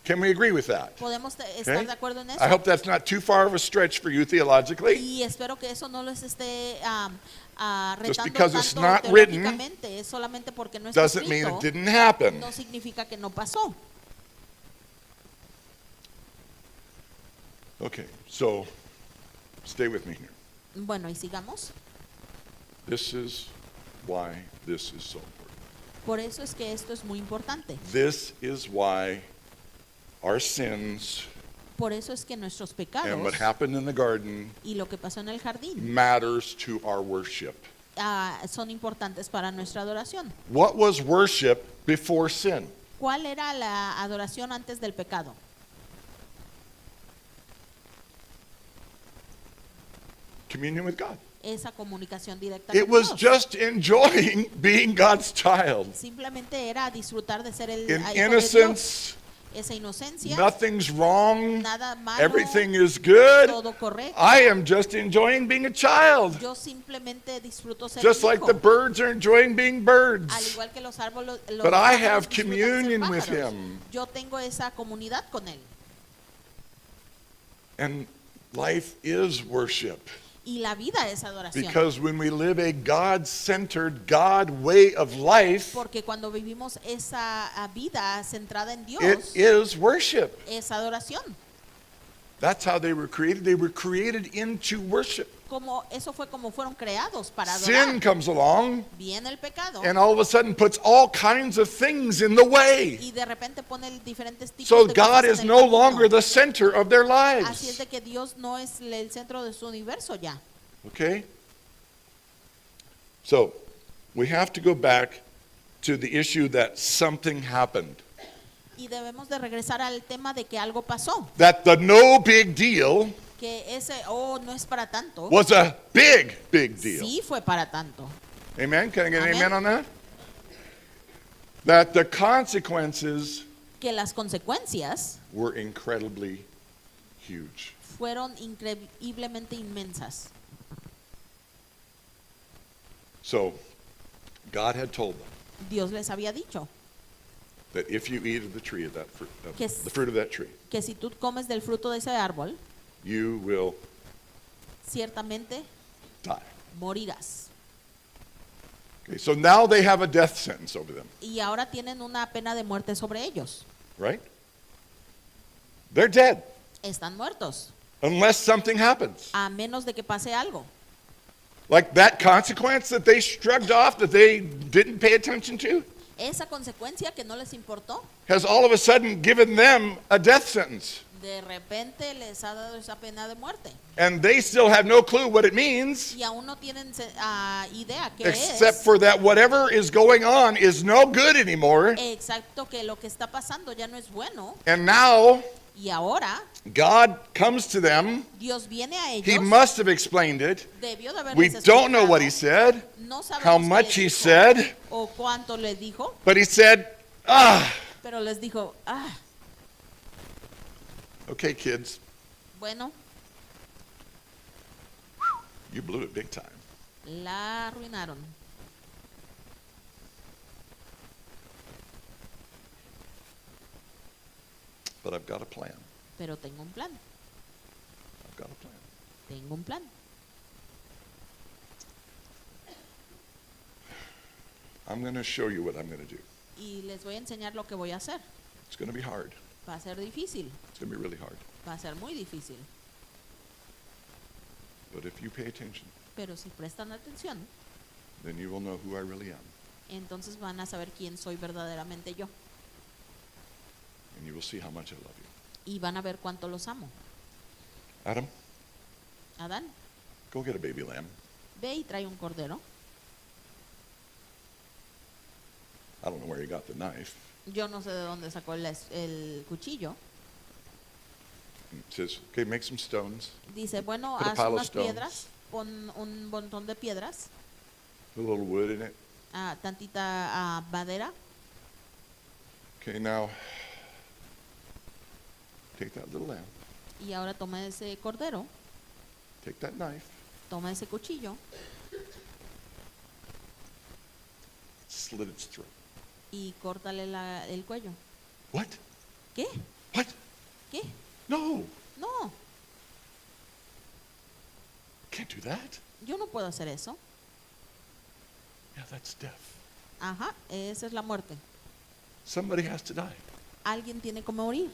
Can we agree with that? ¿Podemos estar Okay? de acuerdo en eso? I hope that's not too far of a stretch for you theologically. Y espero que eso no les esté Just retando because it's tanto not written teológicamente. Es solamente porque no está Doesn't mean it escrito. didn't happen. No significa que no pasó. Okay, so stay with me here. Bueno, y sigamos. This is why this is so important. Por eso es que esto es muy importante. This is why our sins Por eso es que nuestros and pecados what happened in the garden y lo que pasó en el jardín matters to our worship. son importantes para nuestra adoración. What was worship before sin? ¿Cuál era la adoración antes del pecado? Communion with God. Esa comunicación directa It con was Dios. just enjoying being God's child. Simplemente era disfrutar de ser el In hijo de Dios. innocence, Esa inocencia, nothing's wrong, nada malo, everything is good. todo correcto. I am just enjoying being a child. Yo simplemente disfruto ser Just un like hijo, the birds are enjoying being al birds. igual que los árboles. Los But I pájaros have disfrutan ser communion with pájaros. him. Yo tengo esa comunidad con él. And life is worship. Y la vida es adoración. Because when we live a God-centered, God way of life, Porque cuando vivimos esa vida centrada en Dios, it is worship. es adoración. That's how they were created. They were created into worship. Como eso fue como fueron creados para Sin adorar. comes along Viene el pecado and all of a sudden puts all kinds of things in the way. y de repente pone diferentes tipos So de God cosas is en el no camino. longer the center of their Así es lives. de que Dios no es el centro de su universo ya. Okay? So, we have to go back to the issue that something happened. Y debemos de regresar al tema de que algo pasó. That the no big deal Que ese, no es para tanto. was a big, big deal. Sí fue para tanto. Amen? Can I get an Amen. amen on that? That the consequences Que las consecuencias were incredibly huge. fueron increíblemente inmensas. So, God had told them Dios les había dicho that if you eat of the tree of that fruit, Que s- the fruit of that tree, que si tú comes del fruto de ese árbol, you will ciertamente die. morirás. Okay, so now they have a death sentence over them, Y ahora tienen una pena de muerte sobre ellos. right? They're dead Están muertos, unless something happens. a menos de que pase algo. Like that consequence that they shrugged off, that they didn't pay attention to, Esa consecuencia que no les importó, has all of a sudden given them a death sentence. de repente les ha dado esa pena de muerte. And they still have no clue what it means, Y aún no tienen idea qué except es. for that whatever is going on is no good anymore. Exacto, que lo que está pasando ya no es bueno. And now Y ahora God comes to them. Dios viene a He ellos. must have explained it. Debió de We haberles don't know what he explicado. said, No sabemos how qué much les he dijo said, o cuánto le dijo, but he said, pero les dijo, okay, kids, bueno, you blew it big time. la arruinaron. But I've got a plan. Pero tengo un plan, I've got a plan. tengo un plan. I'm going to show you what I'm going to do. Y les voy a enseñar lo que voy a hacer. It's going to be hard. Va a ser difícil, It's going to be really hard. va a ser muy difícil. But if you pay attention, Pero si prestan atención, then you will know who I really am. entonces van a saber quién soy verdaderamente yo. And you will see how much I love you. Y van a ver cuánto los amo. Adam, Adán, go get a baby lamb. ve y trae un cordero. I don't know where he got the knife. Yo no sé de dónde sacó el cuchillo. It says, okay, make some stones, Dice, bueno, Put a haz pile of unas stones. piedras, pon un montón de piedras, put a little wood in it. tantita madera. Okay, now take that little lamb, Y ahora toma ese cordero, take that knife, toma ese cuchillo slit its throat. y córtale el cuello. What? ¿Qué? What? ¿Qué? No, No, can't do that. yo no puedo hacer eso. Yeah, that's death. Ajá, esa es la muerte. Somebody has to die. Alguien tiene que morir.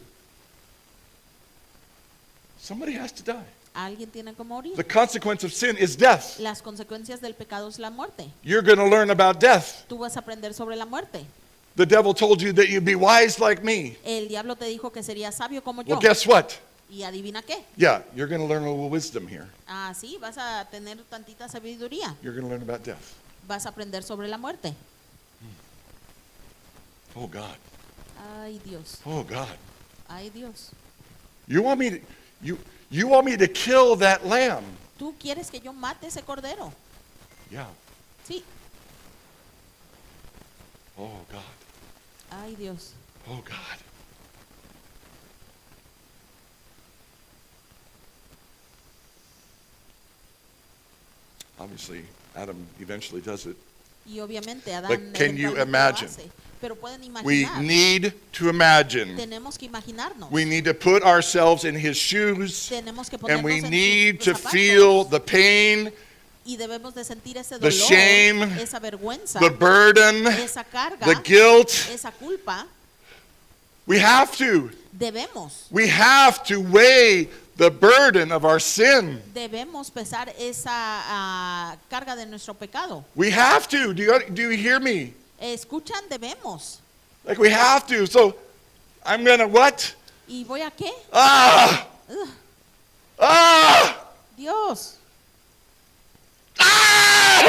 Somebody has to die. Alguien tiene que morir. The consequence of sin is death. Las consecuencias del pecado es la muerte. You're going to learn about death. Tú vas a aprender sobre la muerte. The devil told you that you'd be wise like me. El diablo te dijo que sería sabio como yo. Well, guess what? Y adivina qué. Yeah, you're going to learn a little wisdom here. Sí, vas a tener tantita sabiduría. You're going to learn about death. Vas a aprender sobre la muerte. Oh, God. Ay, Dios. Oh, God. Ay, Dios. You want me to, you want me to kill that lamb? ¿Tú quieres que yo mate ese cordero? Yeah. Sí. Oh, God. Ay, Dios. Oh, God. Obviously, Adam eventually does it. Y obviamente Adán But can you eventualmente lo imagine? hace. Pero pueden We imaginar. need to imagine. Tenemos que imaginarnos. We need to put ourselves in his shoes, Tenemos que and ponernos we en need sus to zapatos. feel the pain, Y debemos de sentir ese the dolor, shame, esa vergüenza, the burden, esa carga, the guilt. esa culpa. We have to. Debemos Weigh the burden of our sin. pesar esa carga de nuestro pecado. We have to. Do you hear me? Escuchan, debemos. Like we have to. So I'm going to what? ¿Y voy a qué? Ah! Ugh, Ah! Dios. Ah!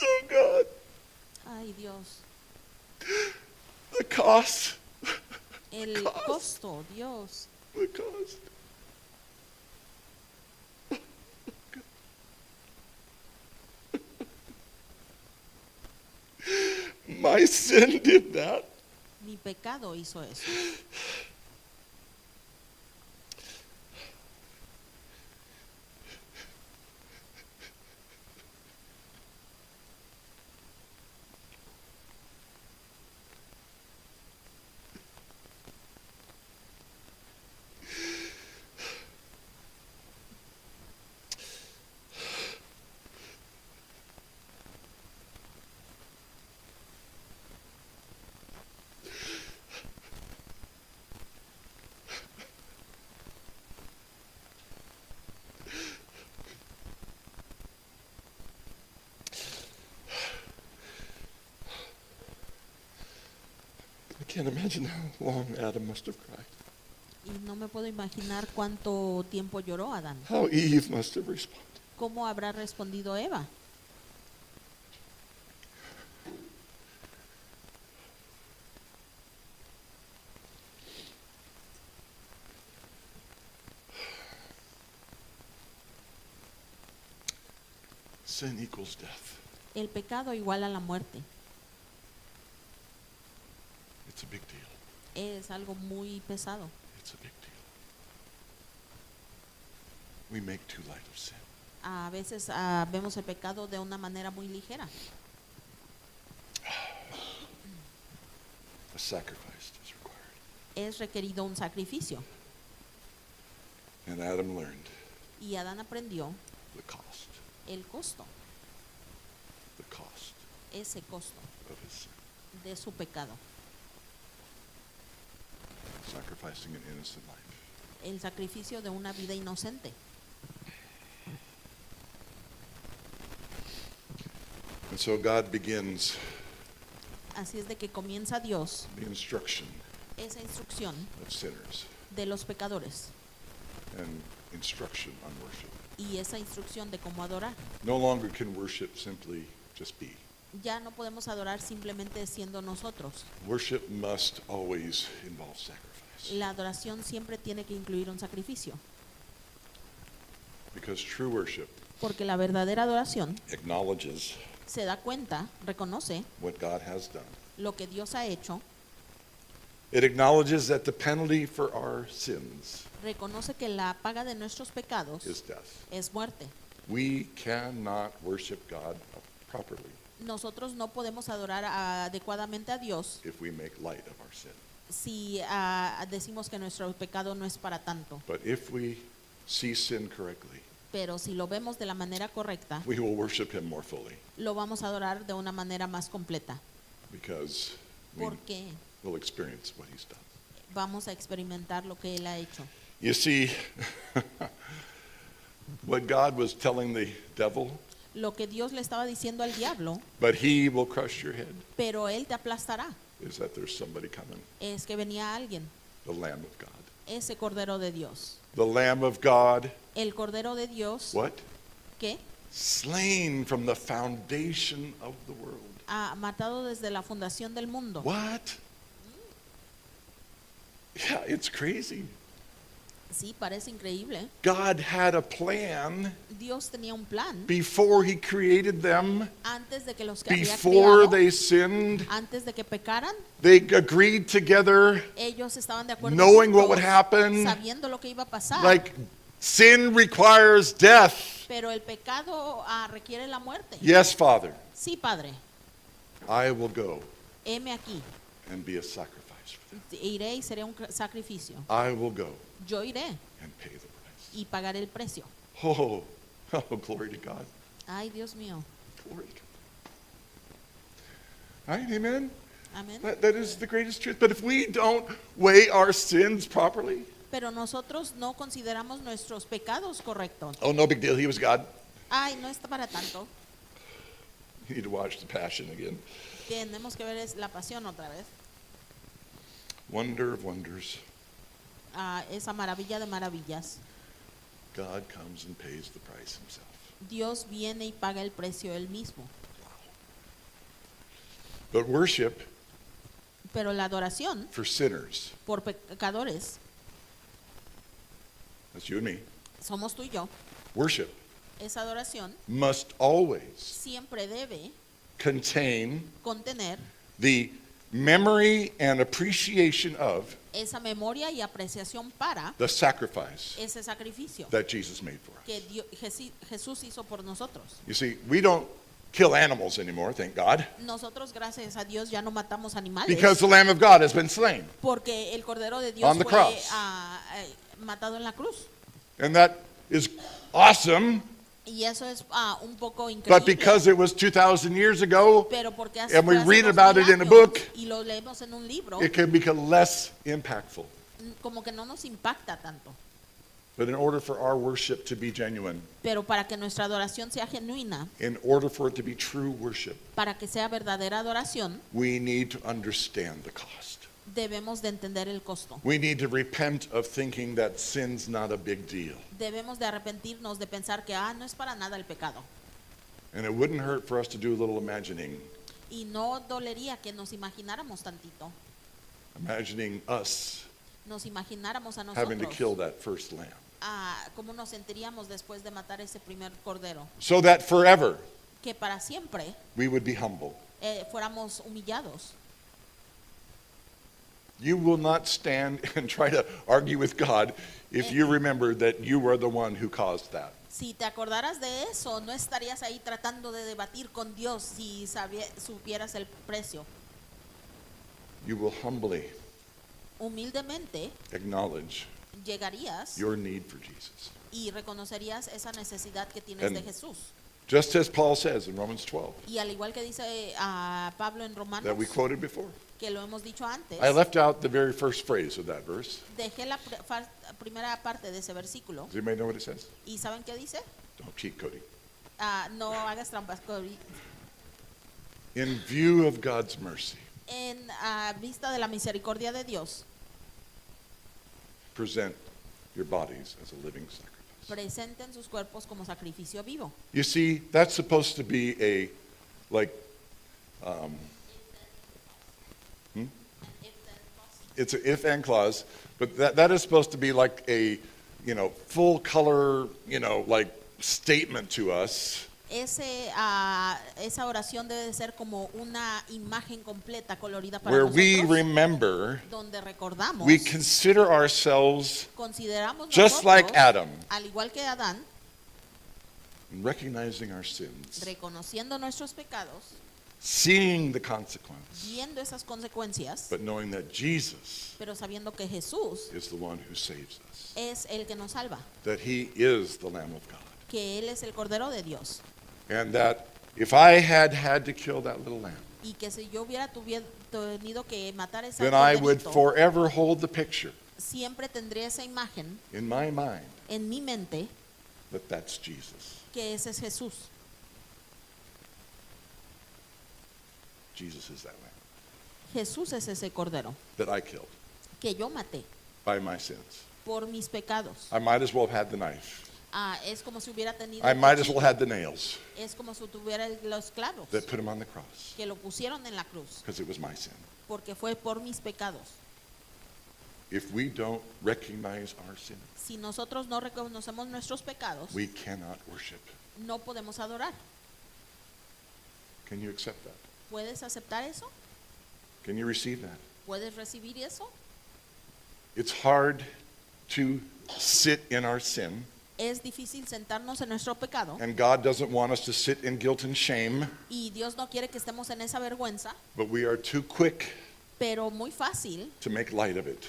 Oh God. Ay, Dios. The cost. El costo, Dios. The cost. My sin did that. Mi pecado hizo eso. I can't imagine how long Adam must have cried. Y no me puedo imaginar cuánto tiempo lloró Adán. How Eve must have responded. ¿Cómo habrá respondido Eva? Sin equals death. El pecado igual a la muerte. It's a big deal. Es algo muy pesado. It's a big deal. We make too light of sin. A veces vemos el pecado de una manera muy ligera. A sacrifice is required. Es requerido un sacrificio. And Adam learned Y Adán aprendió the cost. el costo, The cost ese costo of his sin. de su pecado. Sacrificing an innocent life. El sacrificio de una vida inocente. And so God begins Así es de que comienza Dios the instruction esa instrucción of sinners de los pecadores and instruction on worship. y esa instrucción de cómo adorar. No longer can worship simply just be. Ya no podemos adorar simplemente siendo nosotros. Worship must always involve sacrifice. La adoración siempre tiene que incluir un sacrificio, Because true worship porque la verdadera adoración acknowledges se da cuenta, reconoce what God has done. lo que Dios ha hecho, It acknowledges that the penalty for our sins reconoce que la paga de nuestros pecados is death. es muerte. We cannot worship God properly Nosotros no podemos adorar adecuadamente a Dios if we make light of our sin. si decimos que nuestro pecado no es para tanto. But if we see sin correctly, Pero si lo vemos de la manera correcta, we will worship Him more fully lo vamos a adorar de una manera más completa, because we porque will experience what He's done. vamos a experimentar lo que Él ha hecho. You see, what God was telling the devil, Lo que Dios le estaba diciendo al diablo, but he will crush your head, pero Él te aplastará, is that there's somebody coming, es que venía alguien, the Lamb of God. ese Cordero de Dios. The Lamb of God, El Cordero de Dios, what? ¿qué? Slain from the foundation of the world. Ha matado desde la fundación del mundo. What? Yeah, it's crazy. Sí, parece increíble. God had a plan Dios tenía un plan before He created them, antes de que los que había before creado, they sinned. antes de que pecaran. They agreed together, Ellos estaban de acuerdo knowing what juntos, would happen. sabiendo lo que iba a pasar. Like, sin requires death. Pero el pecado requiere la muerte. Yes, Father, Sí, Padre, I will go heme aquí. and be a sacrifice for them. Iré y seré un sacrificio. I will go Yo iré and pay the price. y pagaré el precio. Oh, oh, glory to God. Ay, Dios mío. Glory to God. All right, amen. Amén. That is the greatest truth. But if we don't weigh our sins properly, Pero nosotros no consideramos nuestros pecados correctos. oh, no big deal. He was God. Ay, no está para tanto. You need to watch The Passion again. Tenemos que ver la pasión otra vez. Wonder of wonders. Esa maravilla de maravillas. God comes and pays the price Himself. Dios viene y paga el precio él mismo. But worship Pero la adoración for sinners, por pecadores, that's you and me, somos tú y yo, worship esa adoración must always siempre debe contain contener the memory and appreciation of esa memoria y apreciación para the sacrifice ese sacrificio that Jesus made for us. que Jesús hizo por nosotros. You see, we don't kill animals anymore, thank God, Nosotros, gracias a Dios, ya no matamos animales because the Lamb of God has been slain. porque el Cordero de Dios On the fue cross. matado en la cruz. And that is awesome, Y eso es un poco but increíble. because it was 2,000 years ago, Pero porque and fue we hace read 2000 about it in a años book, y lo leemos en un libro, it can become less impactful. como que no nos impacta tanto. But in order for our worship to be genuine, Pero para que nuestra adoración sea genuina, in order for it to be true worship, para que sea verdadera adoración, we need to understand the cost. debemos de entender el costo. We need to repent of thinking that sin's not a big deal. Debemos de arrepentirnos de pensar que no es para nada el pecado. And it wouldn't hurt for us to do a little imagining, Y no dolería que nos imagináramos tantito, imagining us nos imagináramos a having to kill nosotros that first lamb. cómo nos sentiríamos después de matar ese primer cordero. So that forever Que para siempre we would be humble. fuéramos humillados. You will not stand and try to argue with God if you remember that you were the one who caused that. Si te acordaras de eso, no estarías ahí tratando de debatir con Dios si supieras el precio. You will humbly Humildemente acknowledge llegarías your need for Jesus. y reconocerías esa necesidad que tienes And de Jesús. Just as Paul says in Romans 12, Y al igual que dice Pablo en Romanos, that we quoted before. que lo hemos dicho antes, I left out the very first phrase of that verse. dejé la primera parte de ese versículo. Does anybody know what it says? ¿Y saben qué dice? Don't cheat, Cody. No hagas trampas, Cody. In view of God's mercy, En vista de la misericordia de Dios, present your bodies as a living sacrifice. presenten sus cuerpos como sacrificio vivo. You see, that's supposed to be It's an if and clause, but that is supposed to be like a, full color, like statement to us. Esa oración debe de ser como una imagen completa, colorida para Where we nosotros, remember, donde recordamos, we consider ourselves consideramos just nosotros, like Adam, al igual que Adán, recognizing our sins, reconociendo nuestros pecados, seeing the consequence, viendo esas consecuencias, but knowing that Jesus pero sabiendo que Jesús is the one who saves us, es el que nos salva, that he is the Lamb of God, que Él es el Cordero de Dios, and that if I had to kill that little lamb, y que si yo hubiera tenido que matar esa then I would corderito, forever hold the picture siempre tendría esa imagen in my mind en mi mente that that's Jesus. que ese es Jesús. Jesus is that lamb Jesús es ese Cordero that I killed que yo maté by my sins. por mis pecados. I might as well have had the knife. Es como si hubiera tenido I el might as cuchillo. well have the nails Es como si tuviera los clavos that put him on the cross que lo pusieron en la cruz, because it was my sin. porque fue por mis pecados. If we don't recognize our sin, Si nosotros no reconocemos nuestros pecados, we cannot worship. no podemos adorar. Can you accept that? ¿Puedes aceptar eso? Can you receive that? ¿Puedes recibir eso? It's hard to sit in our sin, Es difícil sentarnos en nuestro pecado and God doesn't want us to sit in guilt and shame, y Dios no quiere que estemos en esa vergüenza, but we are too quick pero muy fácil to make light of it,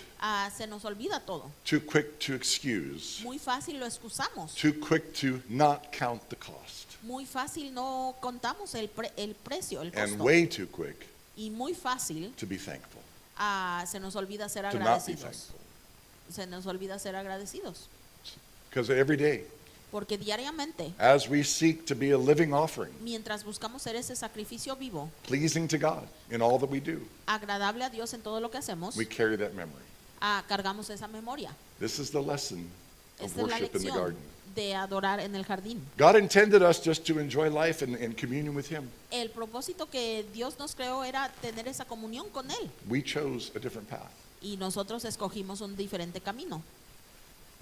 se nos olvida todo. too quick to excuse, Muy fácil lo excusamos. too quick to not count the cost, Muy fácil no contamos el precio, el and costo. way too quick Y muy fácil to be thankful, se nos olvida ser to not be agradecidos. thankful. Se nos olvida ser agradecidos. Because every day, Porque diariamente, as we seek to be a living offering, mientras buscamos ser ese sacrificio vivo, pleasing to God in all that we do, agradable a Dios en todo lo que hacemos, we carry that memory. cargamos esa memoria. This is the lesson of Esta es la worship in the lección garden. de adorar en el jardín. God intended us just to enjoy life in communion with Him. El propósito que Dios nos creó era tener esa comunión con Él. We chose a different path. Y nosotros escogimos un diferente camino.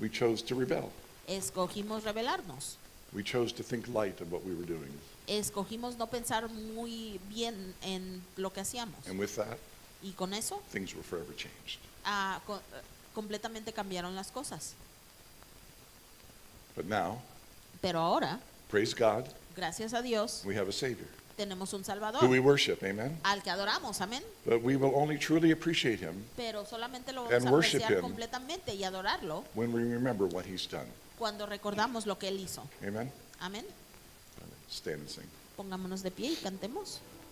We chose to rebel. Escogimos rebelarnos. We chose to think light of what we were doing. Escogimos no pensar muy bien en lo que hacíamos. And with that, Y con eso things were forever changed. completamente cambiaron las cosas. But now, Pero ahora, praise God, gracias a Dios, we have a Savior tenemos un who Salvador we worship. Amen? al que adoramos, amén. But we will only truly appreciate Him Pero solamente lo And vamos a worship apreciar him. completamente y adorarlo when we remember what He's done. cuando recordamos lo que Él hizo. Amen? Amén. Stand and sing. Pongámonos de pie y cantemos.